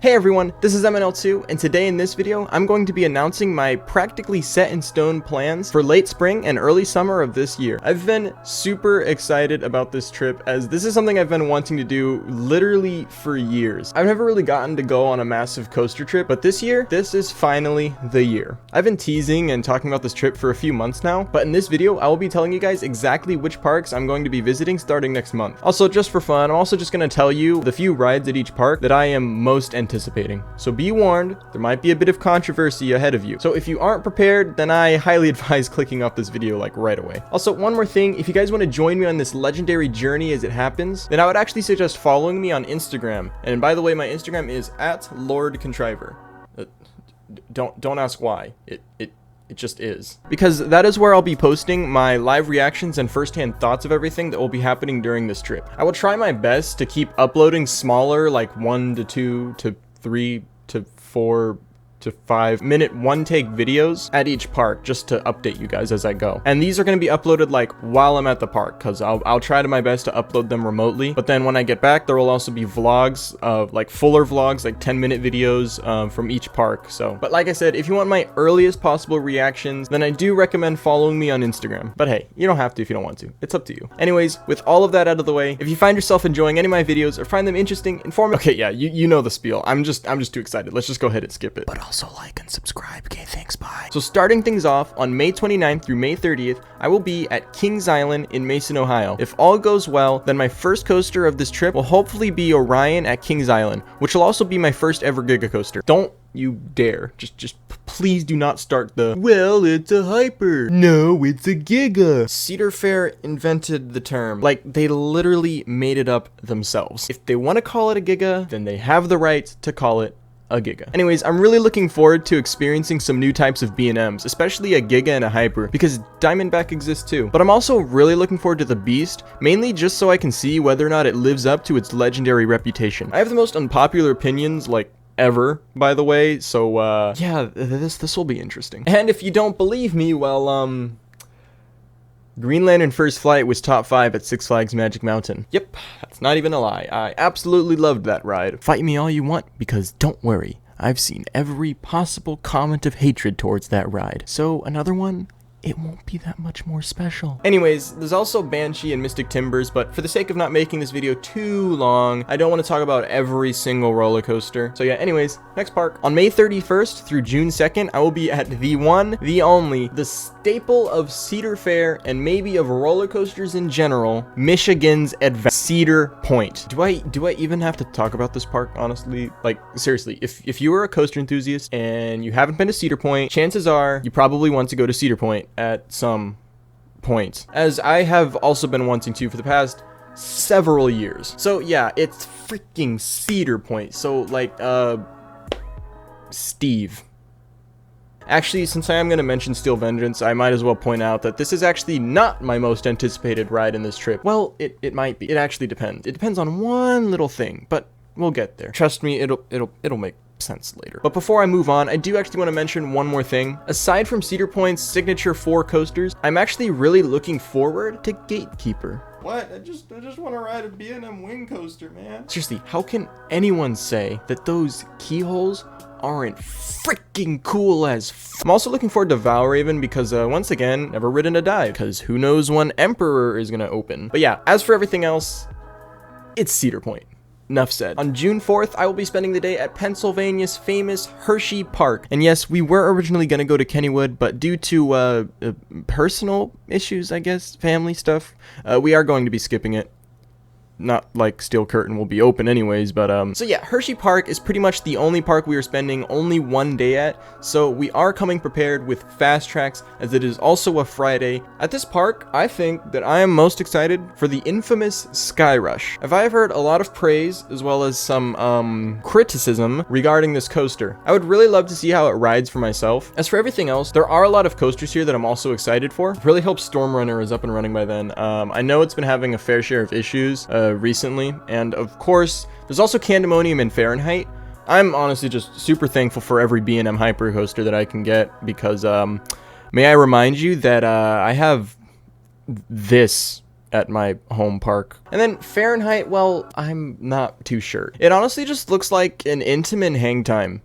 Hey everyone, this is MNL2, and today in this video, I'm going to be announcing my practically set in stone plans for late spring and early summer of this year. I've been super excited about this trip as this is something I've been wanting to do literally for years. I've never really gotten to go on a massive coaster trip, but this year, this is finally the year. I've been teasing and talking about this trip for a few months now, but in this video, I will be telling you guys exactly which parks I'm going to be visiting starting next month. Also, just for fun, I'm also just going to tell you the few rides at each park that I am most anticipating. So be warned, there might be a bit of controversy ahead of you. So if you aren't prepared, then I highly advise clicking off this video like right away. Also, one more thing, if you guys want to join me on this legendary journey as it happens, then I would actually suggest following me on Instagram. And by the way, my Instagram is @LordContriver. Don't ask why. It just is. Because that is where I'll be posting my live reactions and first-hand thoughts of everything that will be happening during this trip. I will try my best to keep uploading smaller, like 1 to 2 to 3 to 4 to 5 minute one-take videos at each park just to update you guys as I go. And these are going to be uploaded like while I'm at the park, because I'll try to my best to upload them remotely. But then when I get back, there will also be vlogs of like fuller vlogs, like 10-minute videos from each park. So, but like I said, if you want my earliest possible reactions, then I do recommend following me on Instagram. But hey, you don't have to if you don't want to. It's up to you. Anyways, with all of that out of the way, if you find yourself enjoying any of my videos or find them interesting, informative, okay, yeah, you know the spiel. I'm just too excited. Let's just go ahead and skip it. But also like and subscribe. Okay, thanks, bye. So starting things off, on May 29th through May 30th, I will be at Kings Island in Mason, Ohio. If all goes well, then my first coaster of this trip will hopefully be Orion at Kings Island, which will also be my first ever Giga coaster. Don't you dare. Just please do not start the, well, it's a hyper. No, it's a Giga. Cedar Fair invented the term. Like, they literally made it up themselves. If they want to call it a Giga, then they have the right to call it a Giga. Anyways, I'm really looking forward to experiencing some new types of B&Ms, especially a Giga and a Hyper, because Diamondback exists too. But I'm also really looking forward to the Beast, mainly just so I can see whether or not it lives up to its legendary reputation. I have the most unpopular opinions, like, ever, by the way, so, yeah, this will be interesting. And if you don't believe me, well, Green Lantern First Flight was top 5 at Six Flags Magic Mountain. Yep, that's not even a lie. I absolutely loved that ride. Fight me all you want, because don't worry, I've seen every possible comment of hatred towards that ride. So another one, it won't be that much more special. Anyways, there's also Banshee and Mystic Timbers, but for the sake of not making this video too long, I don't want to talk about every single roller coaster. So yeah, anyways, next park. On May 31st through June 2nd, I will be at the one, the only, the staple of Cedar Fair and maybe of roller coasters in general, Michigan's Cedar Point. Do I even have to talk about this park, honestly? Like, seriously, if you are a coaster enthusiast and you haven't been to Cedar Point, chances are you probably want to go to Cedar Point at some point, as I have also been wanting to for the past several years. So yeah, it's freaking Cedar Point. So like, Steve. Actually, since I am going to mention Steel Vengeance, I might as well point out that this is actually not my most anticipated ride in this trip. Well, it might be. It actually depends. It depends on one little thing, but we'll get there. Trust me, it'll make sense later. But before I move on, I do actually want to mention one more thing. Aside from Cedar Point's signature 4 coasters, I'm actually really looking forward to Gatekeeper. What? I just want to ride a B&M wing coaster, man. Seriously, how can anyone say that those keyholes aren't freaking cool as I'm also looking forward to Valraven because, once again, never ridden a dive, because who knows when Emperor is gonna open. But yeah, as for everything else, it's Cedar Point. Enough said. On June 4th, I will be spending the day at Pennsylvania's famous Hersheypark. And yes, we were originally going to go to Kennywood, but due to personal issues, I guess, family stuff, we are going to be skipping it. Not like Steel Curtain will be open anyways, but so yeah, Hersheypark is pretty much the only park we are spending only one day at, so we are coming prepared with fast tracks as it is also a Friday. At this park, I think that I am most excited for the infamous Sky Rush. I've heard a lot of praise as well as some criticism regarding this coaster. I would really love to see how it rides for myself. As for everything else, there are a lot of coasters here that I'm also excited for. Really hope Stormrunner is up and running by then. I know it's been having a fair share of issues recently, and of course there's also Candemonium and Fahrenheit. I'm honestly just super thankful for every B&M hyper coaster that I can get, because may I remind you that I have this at my home park. And then Fahrenheit, well, I'm not too sure. It honestly just looks like an Intamin hang time,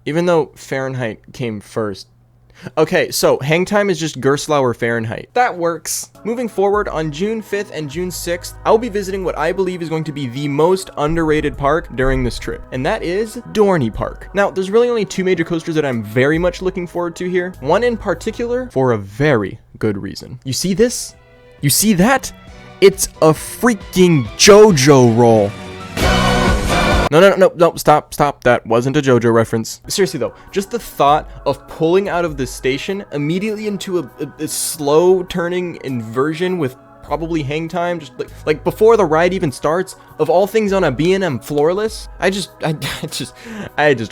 even though Fahrenheit came first. Okay, so hang time is just Gerstlauer Fahrenheit. That works. Moving forward, on June 5th and June 6th, I'll be visiting what I believe is going to be the most underrated park during this trip, and that is Dorney Park. Now, there's really only two major coasters that I'm very much looking forward to here. One in particular for a very good reason. You see this? You see that? It's a freaking JoJo roll. No, stop. That wasn't a JoJo reference. Seriously though, just the thought of pulling out of this station immediately into a slow turning inversion with probably hang time, just like before the ride even starts, of all things on a B&M floorless, I just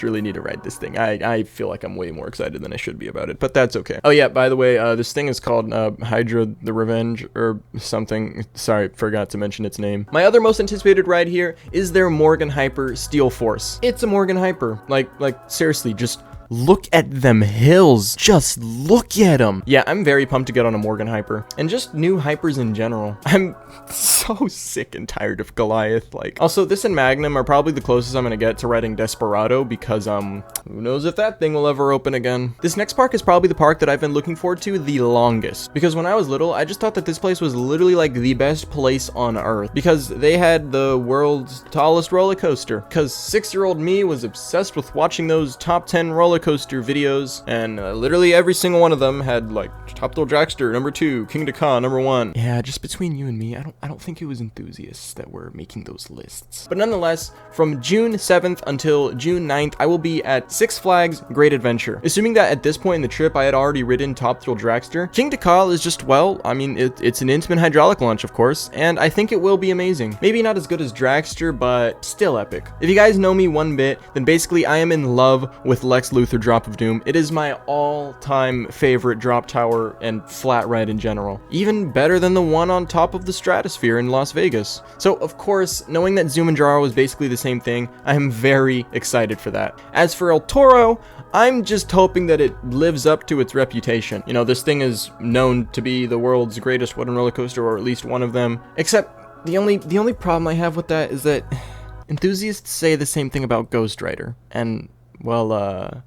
really need to ride this thing. I feel like I'm way more excited than I should be about it, but that's okay. Oh yeah, by the way, this thing is called Hydra the Revenge or something. Sorry, forgot to mention its name. My other most anticipated ride here is their Morgan Hyper Steel Force. It's a Morgan Hyper. Like seriously, just look at them hills. Just look at them. Yeah, I'm very pumped to get on a Morgan Hyper. And just new Hypers in general. I'm so sick and tired of Goliath. Like, also, this and Magnum are probably the closest I'm gonna get to riding Desperado because, who knows if that thing will ever open again. This next park is probably the park that I've been looking forward to the longest. Because when I was little, I just thought that this place was literally like the best place on earth. Because they had the world's tallest roller coaster. Because 6-year-old me was obsessed with watching those top 10 roller coaster videos, and literally every single one of them had like Top Thrill Dragster #2, King Ka #1. Yeah, just between you and me, I don't think it was enthusiasts that were making those lists. But nonetheless, from June 7th until June 9th, I will be at Six Flags Great Adventure. Assuming that at this point in the trip, I had already ridden Top Thrill Dragster, King Ka is just, well, I mean, it's an Intamin hydraulic launch, of course, and I think it will be amazing. Maybe not as good as Dragster, but still epic. If you guys know me one bit, then basically I am in love with Lex Luthor Drop of Doom. It is my all-time favorite drop tower and flat ride in general. Even better than the one on top of the Stratosphere in Las Vegas. So, of course, knowing that Zumanjaro is basically the same thing, I am very excited for that. As for El Toro, I'm just hoping that it lives up to its reputation. You know, this thing is known to be the world's greatest wooden roller coaster, or at least one of them. Except, the only problem I have with that is that enthusiasts say the same thing about Ghost Rider. And, well,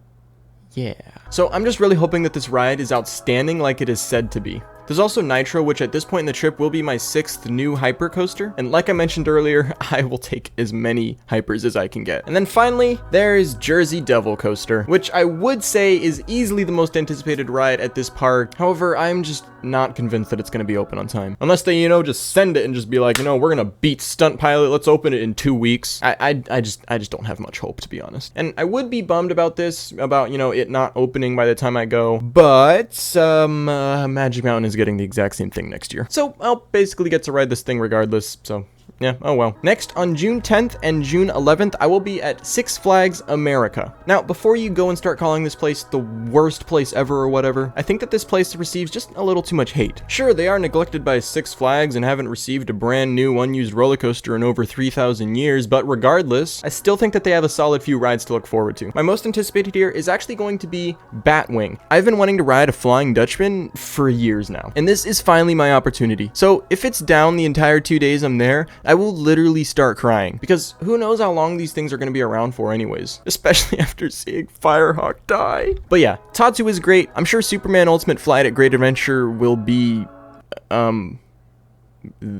yeah. So I'm just really hoping that this ride is outstanding like it is said to be. There's also Nitro, which at this point in the trip will be my 6th new hyper coaster. And like I mentioned earlier, I will take as many hypers as I can get. And then finally, there's Jersey Devil Coaster, which I would say is easily the most anticipated ride at this park. However, I'm just not convinced that it's going to be open on time. Unless they, just send it and just be like, we're going to beat Stunt Pilot. Let's open it in 2 weeks. I just don't have much hope, to be honest. And I would be bummed about this, about, it not opening by the time I go. But, Magic Mountain is getting the exact same thing next year. So I'll basically get to ride this thing regardless, so yeah, oh well. Next, on June 10th and June 11th, I will be at Six Flags America. Now, before you go and start calling this place the worst place ever or whatever, I think that this place receives just a little too much hate. Sure, they are neglected by Six Flags and haven't received a brand new unused roller coaster in over 3,000 years, but regardless, I still think that they have a solid few rides to look forward to. My most anticipated here is actually going to be Batwing. I've been wanting to ride a Flying Dutchman for years now, and this is finally my opportunity. So if it's down the entire 2 days I'm there, I will literally start crying, because who knows how long these things are going to be around for anyways, especially after seeing Firehawk die. But yeah, Tatsu is great. I'm sure Superman Ultimate Flight at Great Adventure will be,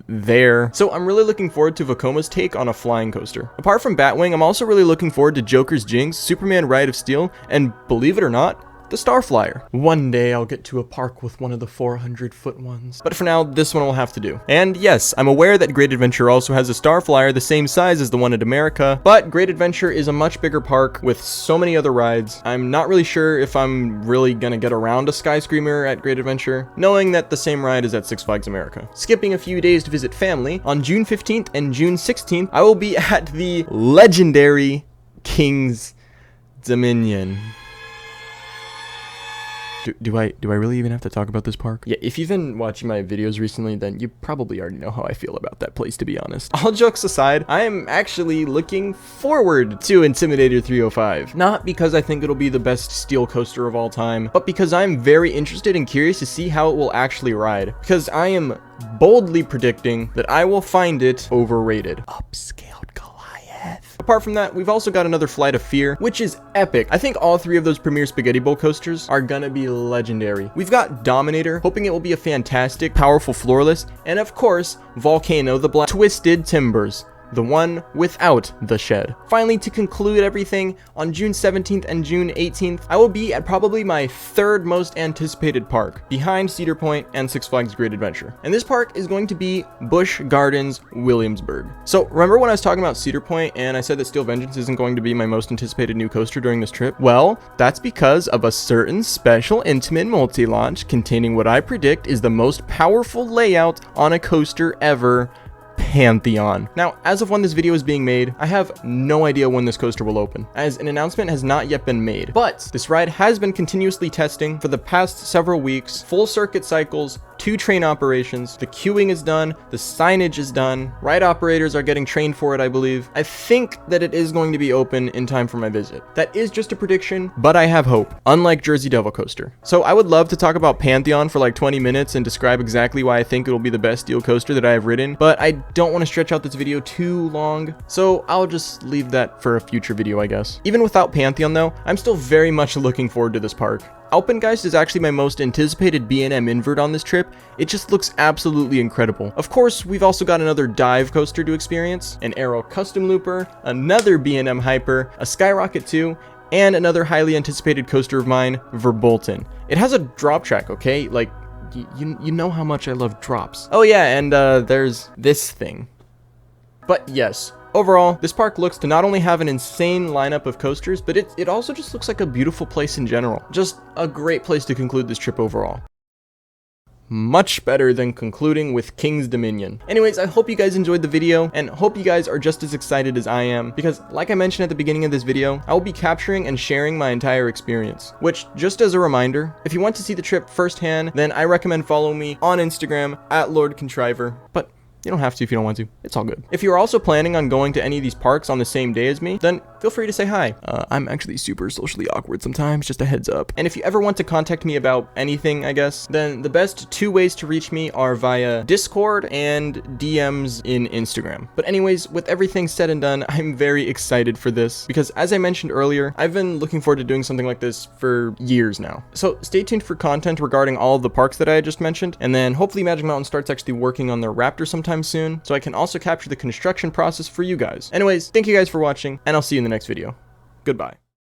there. So I'm really looking forward to Vacoma's take on a flying coaster. Apart from Batwing, I'm also really looking forward to Joker's Jinx, Superman Ride of Steel, and believe it or not, the Starflyer. One day I'll get to a park with one of the 400-foot ones. But for now, this one will have to do. And yes, I'm aware that Great Adventure also has a Starflyer the same size as the one at America, but Great Adventure is a much bigger park with so many other rides. I'm not really sure if I'm really gonna get around a Skyscreamer at Great Adventure, knowing that the same ride is at Six Flags America. Skipping a few days to visit family, on June 15th and June 16th, I will be at the legendary King's Dominion. Do I really even have to talk about this park? Yeah, if you've been watching my videos recently, then you probably already know how I feel about that place, to be honest. All jokes aside, I am actually looking forward to Intimidator 305. Not because I think it'll be the best steel coaster of all time, but because I'm very interested and curious to see how it will actually ride. Because I am boldly predicting that I will find it overrated. Upscaled Goliath. Apart from that, we've also got another Flight of Fear, which is epic. I think all three of those Premier Spaghetti Bowl coasters are gonna be legendary. We've got Dominator, hoping it will be a fantastic, powerful floorless, and of course, Volcano, the black Twisted Timbers, the one without the shed. Finally, to conclude everything, on June 17th and June 18th, I will be at probably my third most anticipated park, behind Cedar Point and Six Flags Great Adventure. And this park is going to be Busch Gardens, Williamsburg. So remember when I was talking about Cedar Point and I said that Steel Vengeance isn't going to be my most anticipated new coaster during this trip? Well, that's because of a certain special intimate multi-launch containing what I predict is the most powerful layout on a coaster ever, Pantheon. Now, as of when this video is being made, I have no idea when this coaster will open, as an announcement has not yet been made. But this ride has been continuously testing for the past several weeks, full circuit cycles, 2 train operations, the queuing is done, the signage is done, ride operators are getting trained for it, I believe. I think that it is going to be open in time for my visit. That is just a prediction, but I have hope, unlike Jersey Devil Coaster. So I would love to talk about Pantheon for like 20 minutes and describe exactly why I think it will be the best steel coaster that I have ridden, but I don't want to stretch out this video too long, so I'll just leave that for a future video, I guess. Even without Pantheon though, I'm still very much looking forward to this park. Alpengeist is actually my most anticipated B&M invert on this trip. It just looks absolutely incredible. Of course, we've also got another dive coaster to experience, an Aero Custom Looper, another B&M Hyper, a Skyrocket 2, and another highly anticipated coaster of mine, Verbolten. It has a drop track, okay? Like, you know how much I love drops. Oh yeah, and there's this thing. But yes, overall, this park looks to not only have an insane lineup of coasters, but it also just looks like a beautiful place in general. Just a great place to conclude this trip overall. Much better than concluding with King's Dominion. Anyways, I hope you guys enjoyed the video and hope you guys are just as excited as I am, because like I mentioned at the beginning of this video, I will be capturing and sharing my entire experience, which, just as a reminder, if you want to see the trip firsthand, then I recommend following me on Instagram at Lord Contriver, but you don't have to if you don't want to. It's all good. If you're also planning on going to any of these parks on the same day as me, then feel free to say hi. I'm actually super socially awkward sometimes, just a heads up. And if you ever want to contact me about anything, I guess, then the best 2 ways to reach me are via Discord and DMs in Instagram. But anyways, with everything said and done, I'm very excited for this because, as I mentioned earlier, I've been looking forward to doing something like this for years now. So stay tuned for content regarding all of the parks that I just mentioned, and then hopefully Magic Mountain starts actually working on their Raptor sometime soon, so I can also capture the construction process for you guys. Anyways, thank you guys for watching, and I'll see you in the next video. Goodbye.